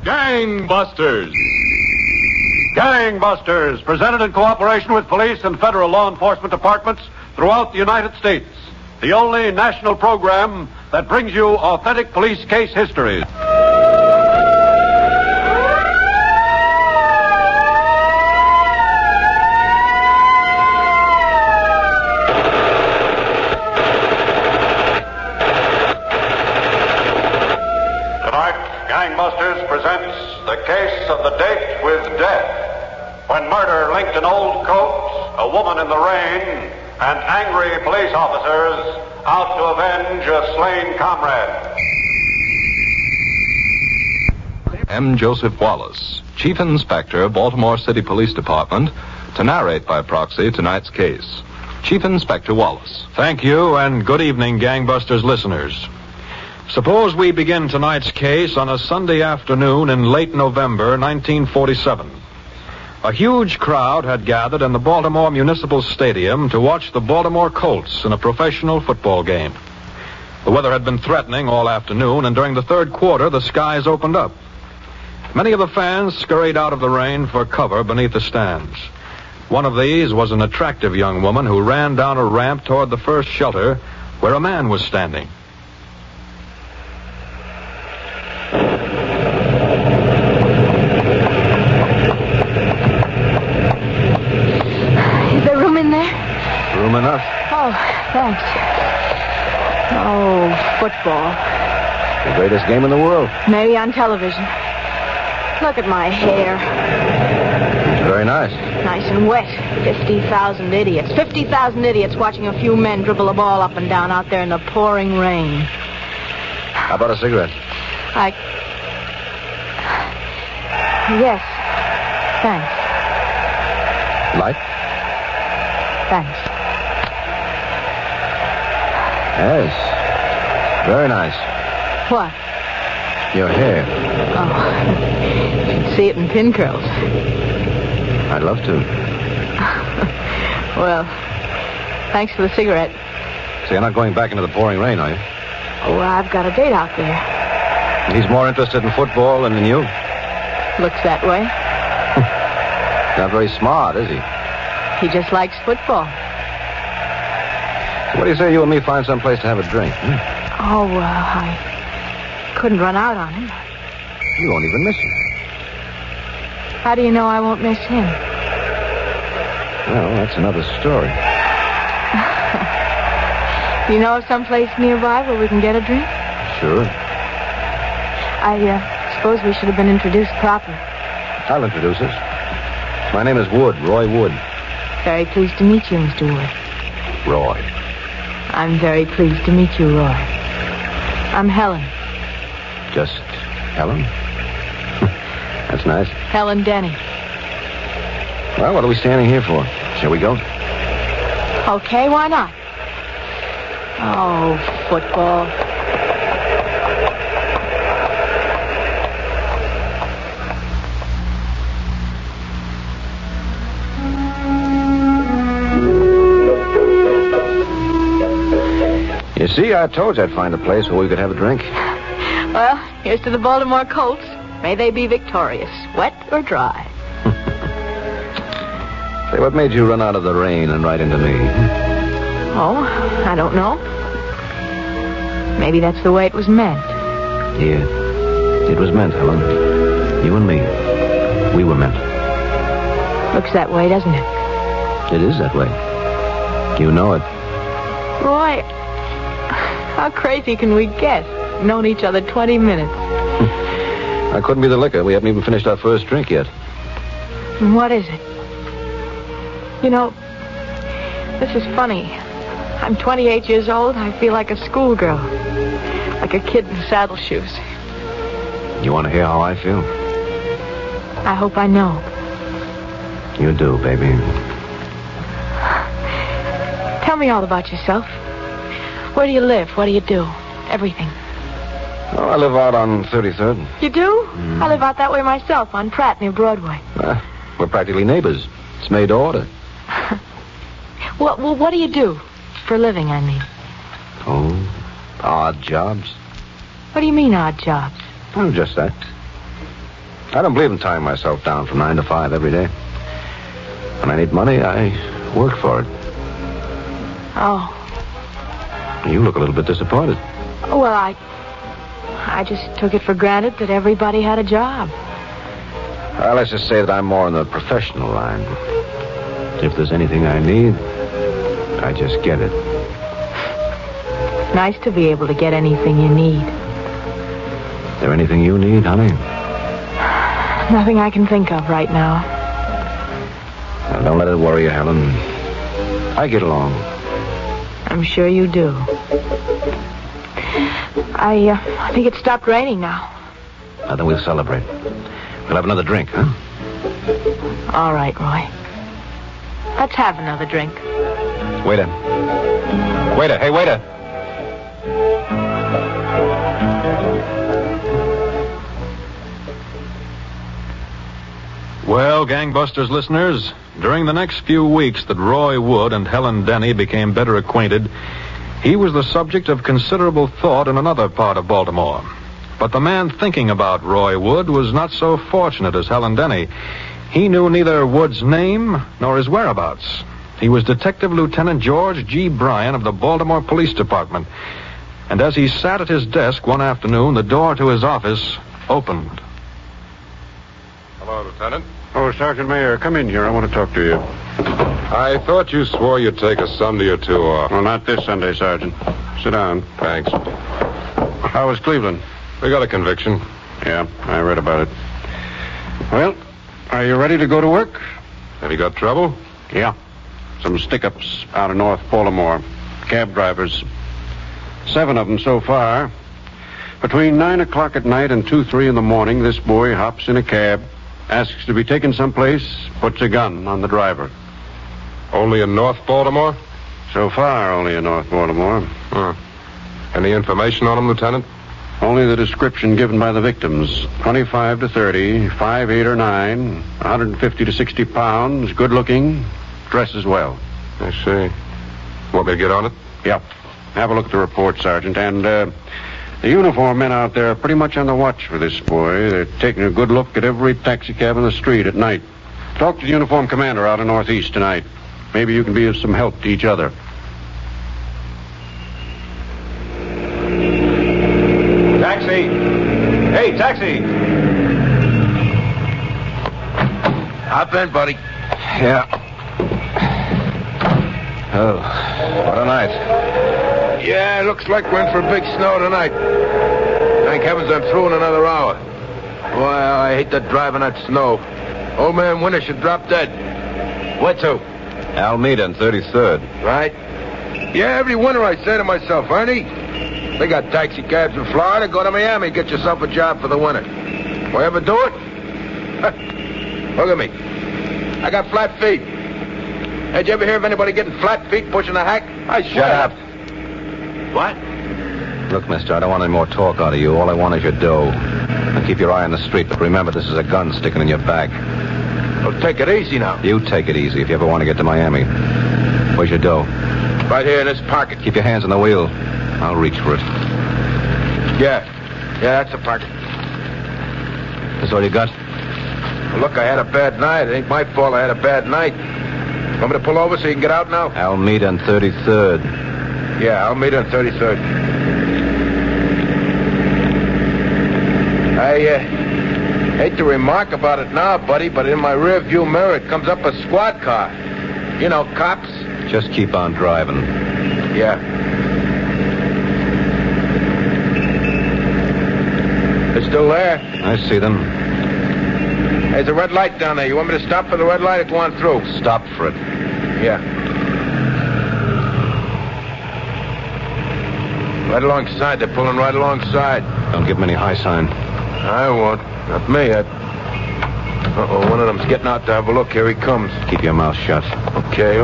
Gangbusters. Gangbusters, presented in cooperation with police and federal law enforcement departments throughout the United States. The only national program that brings you authentic police case histories. Gangbusters presents the case of the date with death, when murder linked an old coat, a woman in the rain, and angry police officers out to avenge a slain comrade. M. Joseph Wallace, Chief Inspector, Baltimore City Police Department, to narrate by proxy tonight's case. Chief Inspector Wallace. Thank you, and good evening, Gangbusters listeners. Suppose we begin tonight's case on a Sunday afternoon in late November 1947. A huge crowd had gathered in the Baltimore Municipal Stadium to watch the Baltimore Colts in a professional football game. The weather had been threatening all afternoon, and during the third quarter, the skies opened up. Many of the fans scurried out of the rain for cover beneath the stands. One of these was an attractive young woman who ran down a ramp toward the first shelter where a man was standing. Room enough. Oh, thanks. Oh, football. The greatest game in the world. Maybe on television. Look at my hair. It's very nice. Nice and wet. 50,000 idiots. 50,000 idiots watching a few men dribble a ball up and down out there in the pouring rain. How about a cigarette? Yes. Thanks. Light? Thanks. Yes. Very nice. What? Your hair. Oh, you'd see it in pin curls. I'd love to. Well, thanks for the cigarette. So you're not going back into the pouring rain, are you? Oh, I've got a date out there. He's more interested in football than in you. Looks that way. Not very smart, is he? He just likes football. So what do you say you and me find some place to have a drink? Oh, I couldn't run out on him. You won't even miss him. How do you know I won't miss him? Well, that's another story. You know of some place nearby where we can get a drink? Sure. I suppose we should have been introduced proper. I'll introduce us. My name is Wood, Roy Wood. Very pleased to meet you, Mr. Wood. Roy. I'm very pleased to meet you, Roy. I'm Helen. Just Helen? That's nice. Helen Denny. Well, what are we standing here for? Shall we go? Okay, why not? Oh, football. You see, I told you I'd find a place where we could have a drink. Well, here's to the Baltimore Colts. May they be victorious, wet or dry. Say, what made you run out of the rain and right into me? Oh, I don't know. Maybe that's the way it was meant. Yeah, it was meant, Helen. You and me. We were meant. Looks that way, doesn't it? It is that way. You know it. Roy, how crazy can we get? Known each other 20 minutes. I couldn't be the liquor. We haven't even finished our first drink yet. What is it? You know, this is funny. I'm 28 years old. I feel like a schoolgirl. Like a kid in saddle shoes. You want to hear how I feel? I hope I know. You do, baby. Tell me all about yourself. Where do you live? What do you do? Everything. Oh, I live out on 33rd. You do? I live out that way myself, on Pratt, near Broadway. We're practically neighbors. It's made to order. Well, what do you do? For a living, I mean. Oh, odd jobs. What do you mean, odd jobs? Oh, just that. I don't believe in tying myself down from 9 to 5 every day. When I need money, I work for it. Oh. You look a little bit disappointed. Well, I just took it for granted that everybody had a job. Well, let's just say that I'm more in the professional line. If there's anything I need, I just get it. Nice to be able to get anything you need. Is there anything you need, honey? Nothing I can think of right now. Now, don't let it worry you, Helen. I get along. I'm sure you do. I think it stopped raining now. Now, then we'll celebrate. We'll have another drink, huh? All right, Roy. Let's have another drink. Waiter. Waiter, hey, waiter. Well, Gangbusters listeners, during the next few weeks that Roy Wood and Helen Denny became better acquainted, he was the subject of considerable thought in another part of Baltimore. But the man thinking about Roy Wood was not so fortunate as Helen Denny. He knew neither Wood's name nor his whereabouts. He was Detective Lieutenant George G. Bryan of the Baltimore Police Department. And as he sat at his desk one afternoon, the door to his office opened. Hello, Lieutenant. Oh, Sergeant Mayer, come in here. I want to talk to you. I thought you swore you'd take a Sunday or two off. Well, not this Sunday, Sergeant. Sit down. Thanks. How was Cleveland? We got a conviction. Yeah, I read about it. Well, are you ready to go to work? Have you got trouble? Yeah. Some stick-ups out of North Baltimore. Cab drivers. 7 of them so far. Between 9 o'clock at night and 2-3 in the morning, this boy hops in a cab, asks to be taken someplace, puts a gun on the driver. Only in North Baltimore? So far, only in North Baltimore. Any information on him, Lieutenant? Only the description given by the victims. 25 to 30, 5'8" or 9, 150 to 60 pounds, good-looking, dresses well. I see. Want me to get on it? Yep. Have a look at the report, Sergeant. And, the uniform men out there are pretty much on the watch for this boy. They're taking a good look at every taxicab in the street at night. Talk to the uniform commander out in Northeast tonight. Maybe you can be of some help to each other. Taxi! Hey, taxi! Hop in, buddy. Yeah. Oh, what a night. Yeah, looks like we're in for a big snow tonight. Thank heavens I'm through in another hour. Boy, I hate that driving that snow. Old man Winter should drop dead. Where to? Almeda and 33rd. Right? Yeah, every winter I say to myself, Ernie, they got taxi cabs in Florida. Go to Miami, get yourself a job for the winter. Will you ever do it? Look at me. I got flat feet. Had you ever hear of anybody getting flat feet pushing a hack? I swear. Shut up. What? Look, mister, I don't want any more talk out of you. All I want is your dough. And keep your eye on the street, but remember, this is a gun sticking in your back. Well, take it easy now. You take it easy if you ever want to get to Miami. Where's your dough? Right here in this pocket. Keep your hands on the wheel. I'll reach for it. Yeah, that's the pocket. That's all you got? Well, look, I had a bad night. It ain't my fault I had a bad night. Want me to pull over so you can get out now? Almeda and 33rd. Yeah, I'll meet her on 33rd. I hate to remark about it now, buddy, but in my rear view mirror it comes up a squad car. You know, cops. Just keep on driving. Yeah. They're still there. I see them. There's a red light down there. You want me to stop for the red light or go on through? Stop for it. Yeah. Right alongside. They're pulling right alongside. Don't give them any high sign. I won't. Not me. Uh-oh, one of them's getting out to have a look. Here he comes. Keep your mouth shut. Okay.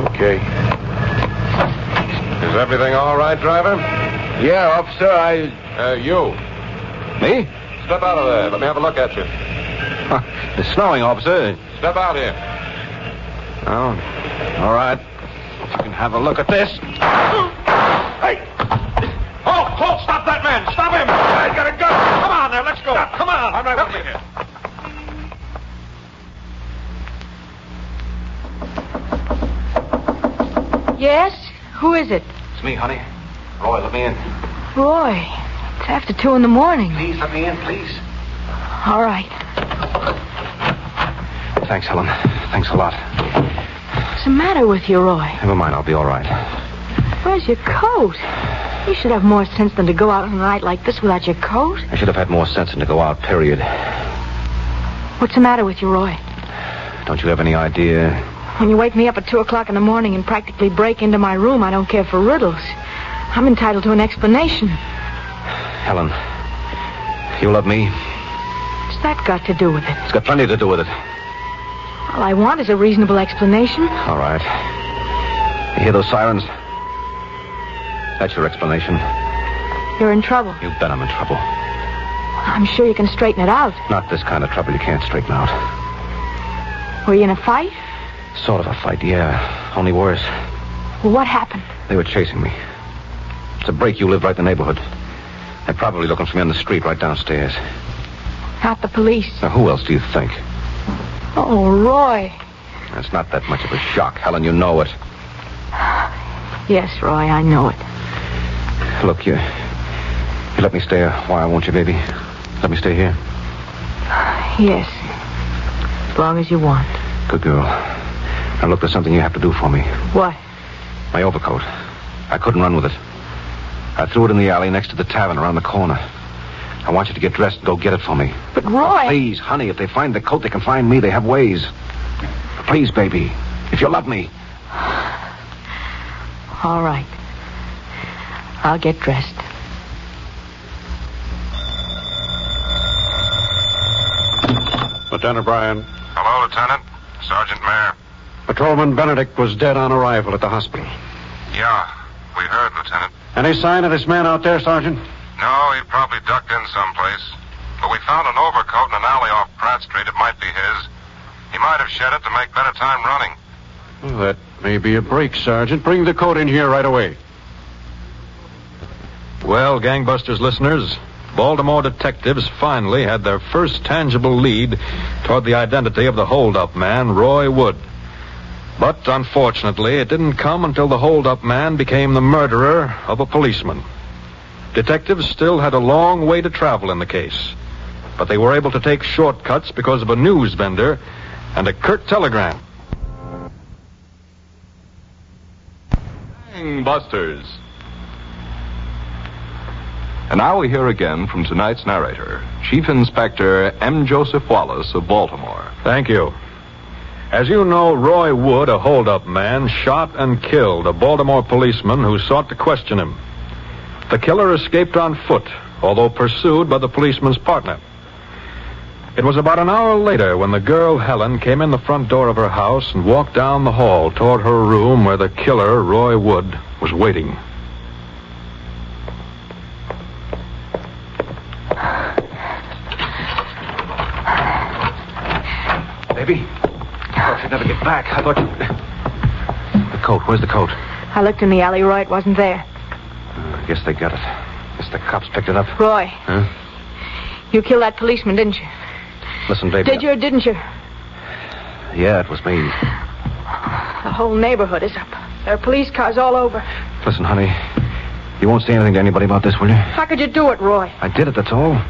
Is everything all right, driver? Yeah, officer, You. Me? Step out of there. Let me have a look at you. It's snowing, officer. Step out here. Oh, all right. You can have a look at this. Hey! Halt! Stop that man! Stop him! He's got a gun! Come on now, let's go! Stop. Come on! I'm right with you here. Yes? Who is it? It's me, honey. Roy, let me in. Roy. It's after 2 in the morning. Please, let me in, please. All right. Thanks, Helen. Thanks a lot. What's the matter with you, Roy? Never mind, I'll be all right. Where's your coat? You should have more sense than to go out on a night like this without your coat. I should have had more sense than to go out, period. What's the matter with you, Roy? Don't you have any idea? When you wake me up at 2 o'clock in the morning and practically break into my room, I don't care for riddles. I'm entitled to an explanation. Helen, you love me? What's that got to do with it? It's got plenty to do with it. All I want is a reasonable explanation. All right. You hear those sirens? That's your explanation. You're in trouble. You bet I'm in trouble. I'm sure you can straighten it out. Not this kind of trouble you can't straighten out. Were you in a fight? Sort of a fight, yeah. Only worse. Well, what happened? They were chasing me. It's a break. You live right in the neighborhood. They're probably looking for me on the street right downstairs. Not the police. Now, who else do you think? Oh, Roy. It's not that much of a shock, Helen. You know it. Yes, Roy, I know it. Look, you let me stay a while, won't you, baby? Let me stay here. Yes. As long as you want. Good girl. Now, look, there's something you have to do for me. What? My overcoat. I couldn't run with it. I threw it in the alley next to the tavern around the corner. I want you to get dressed and go get it for me. But, Roy... Please, honey, if they find the coat, they can find me. They have ways. Please, baby, if you love me. All right. I'll get dressed. Lieutenant O'Brien. Hello, Lieutenant. Sergeant Mayer. Patrolman Benedict was dead on arrival at the hospital. Yeah, we heard, Lieutenant. Any sign of this man out there, Sergeant? No, he probably ducked in someplace. But we found an overcoat in an alley off Pratt Street. It might be his. He might have shed it to make better time running. Well, that may be a break, Sergeant. Bring the coat in here right away. Well, Gangbusters listeners, Baltimore detectives finally had their first tangible lead toward the identity of the hold-up man, Roy Wood. But unfortunately, it didn't come until the hold-up man became the murderer of a policeman. Detectives still had a long way to travel in the case, but they were able to take shortcuts because of a news vendor and a curt telegram. Gangbusters. And now we hear again from tonight's narrator, Chief Inspector M. Joseph Wallace of Baltimore. Thank you. As you know, Roy Wood, a hold-up man, shot and killed a Baltimore policeman who sought to question him. The killer escaped on foot, although pursued by the policeman's partner. It was about an hour later when the girl, Helen, came in the front door of her house and walked down the hall toward her room where the killer, Roy Wood, was waiting. Baby, I thought you'd never get back. I thought you... The coat, where's the coat? I looked in the alley, Roy. It wasn't there. I guess they got it. Guess the cops picked it up. Roy. Huh? You killed that policeman, didn't you? Listen, baby. Did you or didn't you? Yeah, it was me. The whole neighborhood is up. There are police cars all over. Listen, honey, you won't say anything to anybody about this, will you? How could you do it, Roy? I did it, that's all.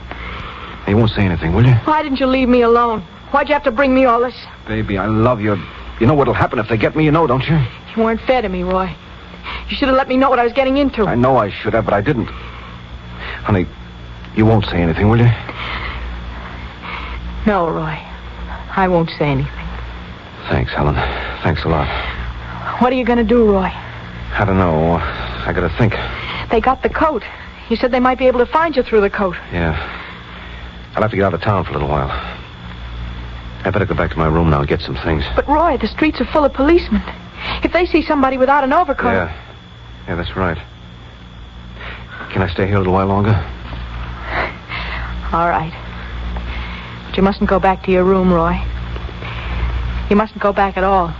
You won't say anything, will you? Why didn't you leave me alone? Why'd you have to bring me all this? Baby, I love you. You know what'll happen if they get me, you know, don't you? You weren't fair to me, Roy. You should have let me know what I was getting into. I know I should have, but I didn't. Honey, you won't say anything, will you? No, Roy. I won't say anything. Thanks, Helen. Thanks a lot. What are you going to do, Roy? I don't know. I gotta think. They got the coat. You said they might be able to find you through the coat. Yeah. I'll have to get out of town for a little while. I better go back to my room now and get some things. But, Roy, the streets are full of policemen. If they see somebody without an overcoat... Yeah, that's right. Can I stay here a little while longer? All right. But you mustn't go back to your room, Roy. You mustn't go back at all.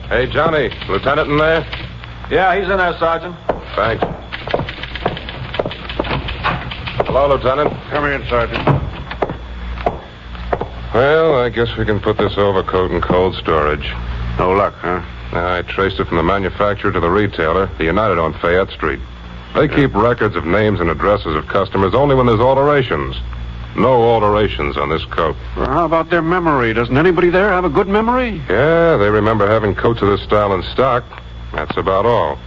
Hey, Johnny, Lieutenant in there? Yeah, he's in there, Sergeant. Thanks. Hello, Lieutenant. Come in, Sergeant. Well, I guess we can put this overcoat in cold storage. No luck, huh? I traced it from the manufacturer to the retailer, the United on Fayette Street. They keep records of names and addresses of customers only when there's alterations. No alterations on this coat. Well, how about their memory? Doesn't anybody there have a good memory? Yeah, they remember having coats of this style in stock. That's about all.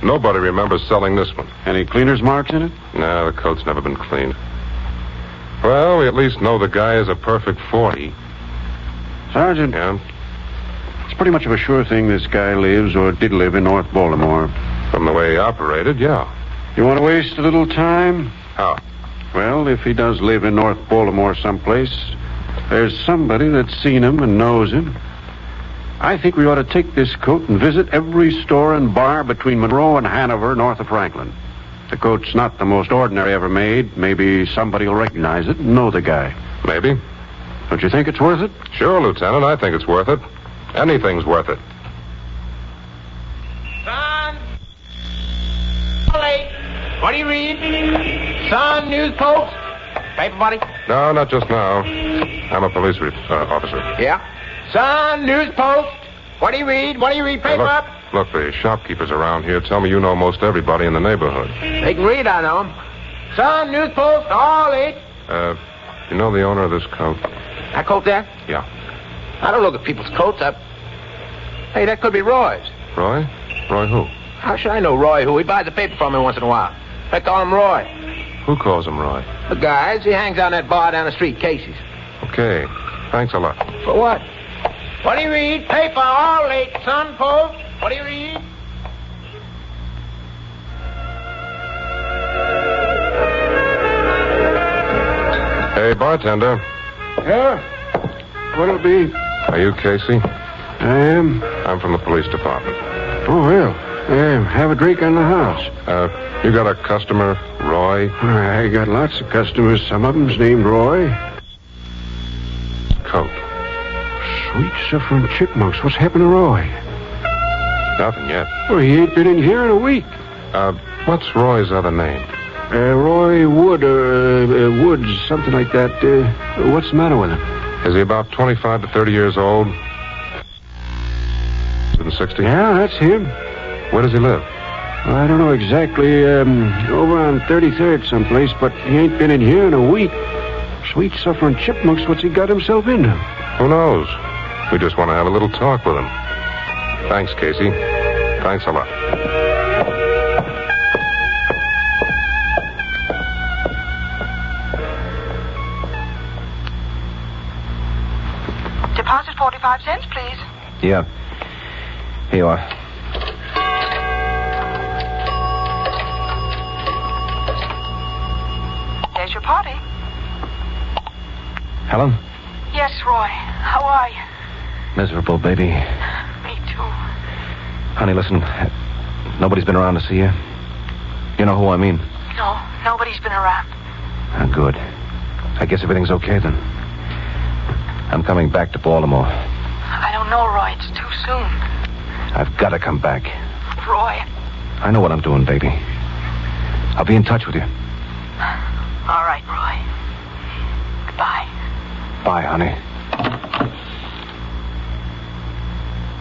Nobody remembers selling this one. Any cleaner's marks in it? No, the coat's never been cleaned. Well, we at least know the guy is a perfect 40. Sergeant. Yeah? It's pretty much of a sure thing this guy lives or did live in North Baltimore. From the way he operated, yeah. You want to waste a little time? How? Well, if he does live in North Baltimore someplace, there's somebody that's seen him and knows him. I think we ought to take this coat and visit every store and bar between Monroe and Hanover, north of Franklin. The coat's not the most ordinary ever made. Maybe somebody will recognize it and know the guy. Maybe. Don't you think it's worth it? Sure, Lieutenant. I think it's worth it. Anything's worth it. Son! Late. What do you read? Sun, News Post? Paper, buddy? No, not just now. I'm a police officer. Yeah? Sun, News Post? What do you read? What do you read? Paper? Hey, look, the shopkeepers around here tell me you know most everybody in the neighborhood. They can read, I know 'em. Sun, News Post, all eight. You know the owner of this coat? That coat there? Yeah. I don't look at people's coats. Hey, that could be Roy's. Roy? Roy who? How should I know Roy who? He buys the paper from me once in a while. I call him Roy. Who calls him Roy? The guys. He hangs out in that bar down the street, Casey's. Okay. Thanks a lot. For what? What do you read? Paper, all late, Sun, Post. What do you read? Hey, bartender. Yeah? What'll it be? Are you Casey? I am. I'm from the police department. Oh, well. Have a drink on the house. You got a customer, Roy? I got lots of customers. Some of them's named Roy. Coat. Sweet suffering chipmunks. What's happened to Roy? Nothing yet. Well, he ain't been in here in a week. What's Roy's other name? Roy Wood, Woods, something like that. What's the matter with him? Is he about 25 to 30 years old? 60? Yeah, that's him. Where does he live? Well, I don't know exactly. Over on 33rd someplace, but he ain't been in here in a week. Sweet suffering chipmunks, what's he got himself into? Who knows? We just want to have a little talk with him. Thanks, Casey. Thanks a lot. Deposit 45 cents, please. Yeah. Here you are. There's your party. Helen? Yes, Roy. How are you? Miserable, baby. Me too. Honey, listen. Nobody's been around to see you. You know who I mean? No, nobody's been around. Ah, good. I guess everything's okay then. I'm coming back to Baltimore. I don't know, Roy. It's too soon. I've got to come back. Roy. I know what I'm doing, baby. I'll be in touch with you. All right, Roy. Goodbye. Bye, honey.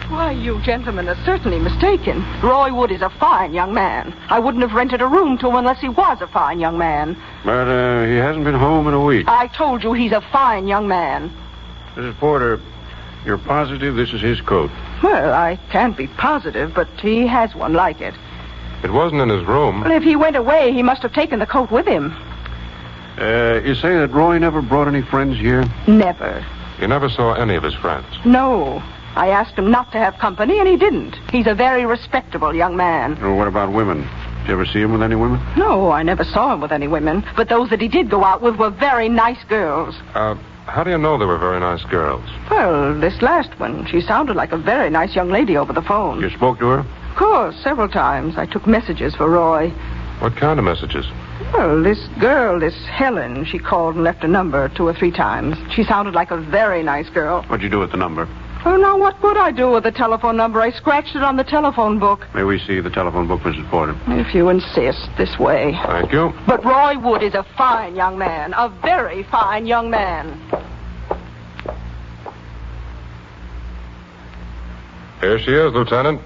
Why, you gentlemen are certainly mistaken. Roy Wood is a fine young man. I wouldn't have rented a room to him unless he was a fine young man. But he hasn't been home in a week. I told you he's a fine young man. Mrs. Porter, you're positive this is his coat? Well, I can't be positive, but he has one like it. It wasn't in his room. Well, if he went away, he must have taken the coat with him. You say that Roy never brought any friends here? Never. You never saw any of his friends? No. I asked him not to have company, and he didn't. He's a very respectable young man. Well, what about women? Did you ever see him with any women? No, I never saw him with any women. But those that he did go out with were very nice girls. How do you know they were very nice girls? Well, this last one, she sounded like a very nice young lady over the phone. You spoke to her? Of course, several times. I took messages for Roy. What kind of messages? Well, this girl, this Helen, she called and left a number 2 or 3 times. She sounded like a very nice girl. What'd you do with the number? Oh, now, what would I do with the telephone number? I scratched it on the telephone book. May we see the telephone book, Mrs. Porter? If you insist, this way. Thank you. But Roy Wood is a fine young man. A very fine young man. Here she is, Lieutenant.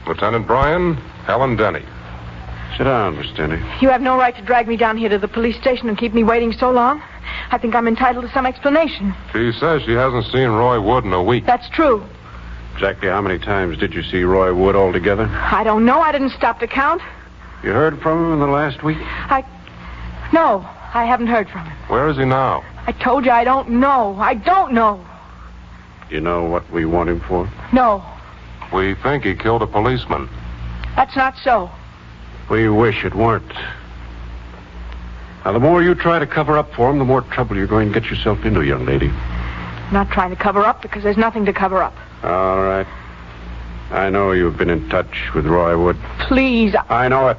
Lieutenant Bryan, Helen Denny. Sit down, Miss Denny. You have no right to drag me down here to the police station and keep me waiting so long. I think I'm entitled to some explanation. She says she hasn't seen Roy Wood in a week. That's true. Exactly how many times did you see Roy Wood altogether? I don't know. I didn't stop to count. You heard from him in the last week? No, I haven't heard from him. Where is he now? I told you I don't know. I don't know. You know what we want him for? No, We think he killed a policeman. that's not so. We wish it weren't. Now, the more you try to cover up for him, the more trouble you're going to get yourself into, young lady. I'm not trying to cover up because there's nothing to cover up. All right. I know you've been in touch with Roy Wood. Please. I know it.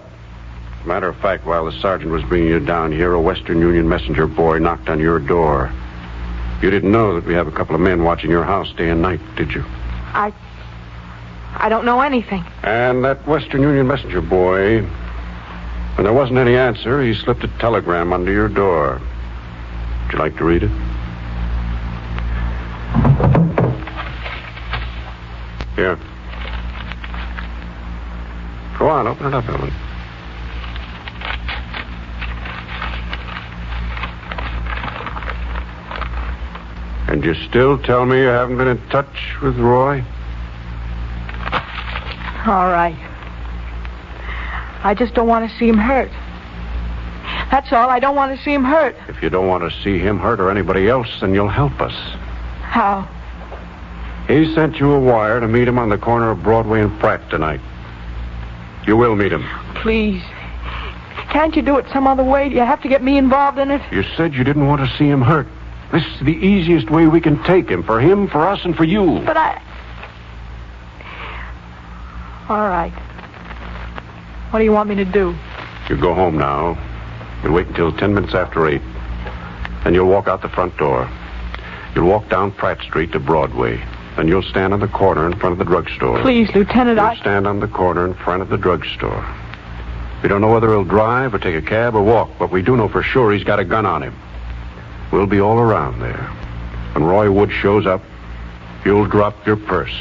Matter of fact, while the sergeant was bringing you down here, a Western Union messenger boy knocked on your door. You didn't know that we have a couple of men watching your house day and night, did you? I don't know anything. And that Western Union messenger boy, when there wasn't any answer, he slipped a telegram under your door. Would you like to read it? Here. Go on, open it up, Ellen. And you still tell me you haven't been in touch with Roy? All right. I just don't want to see him hurt. That's all. I don't want to see him hurt. If you don't want to see him hurt or anybody else, then you'll help us. How? He sent you a wire to meet him on the corner of Broadway and Pratt tonight. You will meet him. Please. Can't you do it some other way? Do you have to get me involved in it? You said you didn't want to see him hurt. This is the easiest way we can take him. For him, for us, and for you. But All right. What do you want me to do? You go home now. You'll wait until 10 minutes after 8. Then you'll walk out the front door. You'll walk down Pratt Street to Broadway. Then you'll stand on the corner in front of the drugstore. Please, Lieutenant, You'll stand on the corner in front of the drugstore. We don't know whether he'll drive or take a cab or walk, but we do know for sure he's got a gun on him. We'll be all around there. When Roy Wood shows up, you'll drop your purse.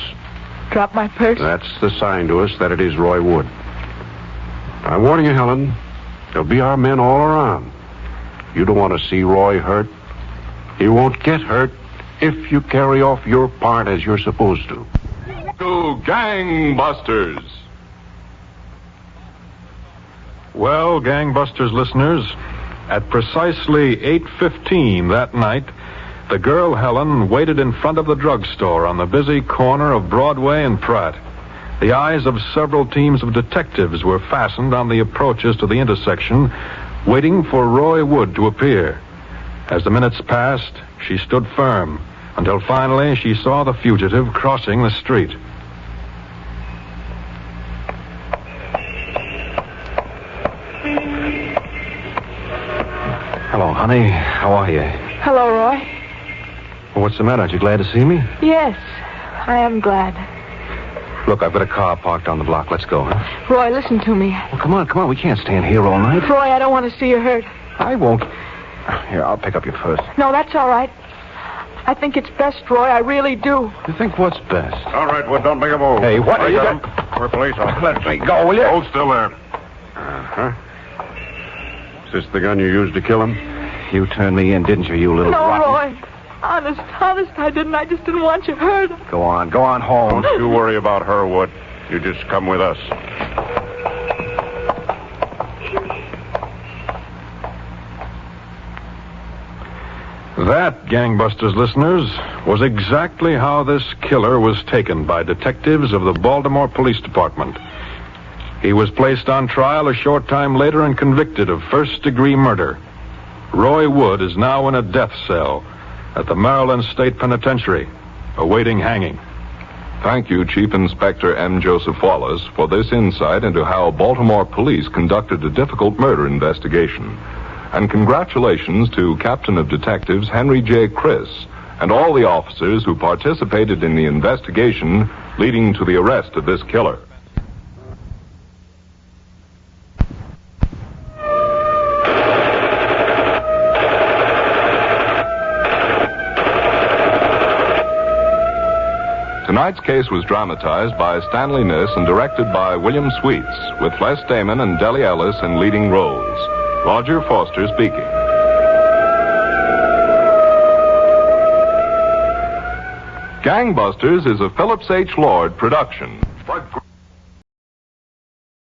Drop my purse? That's the sign to us that it is Roy Wood. I'm warning you, Helen. There'll be our men all around. You don't want to see Roy hurt. He won't get hurt if you carry off your part as you're supposed to. To Gangbusters. Well, Gangbusters listeners, at precisely 8:15 that night, the girl Helen waited in front of the drugstore on the busy corner of Broadway and Pratt. The eyes of several teams of detectives were fastened on the approaches to the intersection, waiting for Roy Wood to appear. As the minutes passed, she stood firm, until finally she saw the fugitive crossing the street. Hello, honey. How are you? Hello, Roy. Well, what's the matter? Aren't you glad to see me? Yes, I am glad. Look, I've got a car parked on the block. Let's go, huh? Roy, listen to me. Well, come on. We can't stand here all night. Roy, I don't want to see you hurt. I won't. Here, I'll pick up your purse. No, that's all right. I think it's best, Roy. I really do. You think what's best? All right, Wood, don't make a move. Hey, what are you doing? We're police officers. Let me go, will you? Hold still there. Uh-huh. Is this the gun you used to kill him? You turned me in, didn't you, you little No, rotten... Roy. Honest, I didn't. I just didn't want you hurt. Go on home. Don't you worry about her, Wood. You just come with us. That, Gangbusters listeners, was exactly how this killer was taken by detectives of the Baltimore Police Department. He was placed on trial a short time later and convicted of first-degree murder. Roy Wood is now in a death cell at the Maryland State Penitentiary, awaiting hanging. Thank you, Chief Inspector M. Joseph Wallace, for this insight into how Baltimore police conducted a difficult murder investigation. And congratulations to Captain of Detectives Henry J. Criss and all the officers who participated in the investigation leading to the arrest of this killer. Tonight's case was dramatized by Stanley Niss and directed by William Sweets, with Les Damon and Deli Ellis in leading roles. Roger Foster speaking. Gangbusters is a Phillips H. Lord production.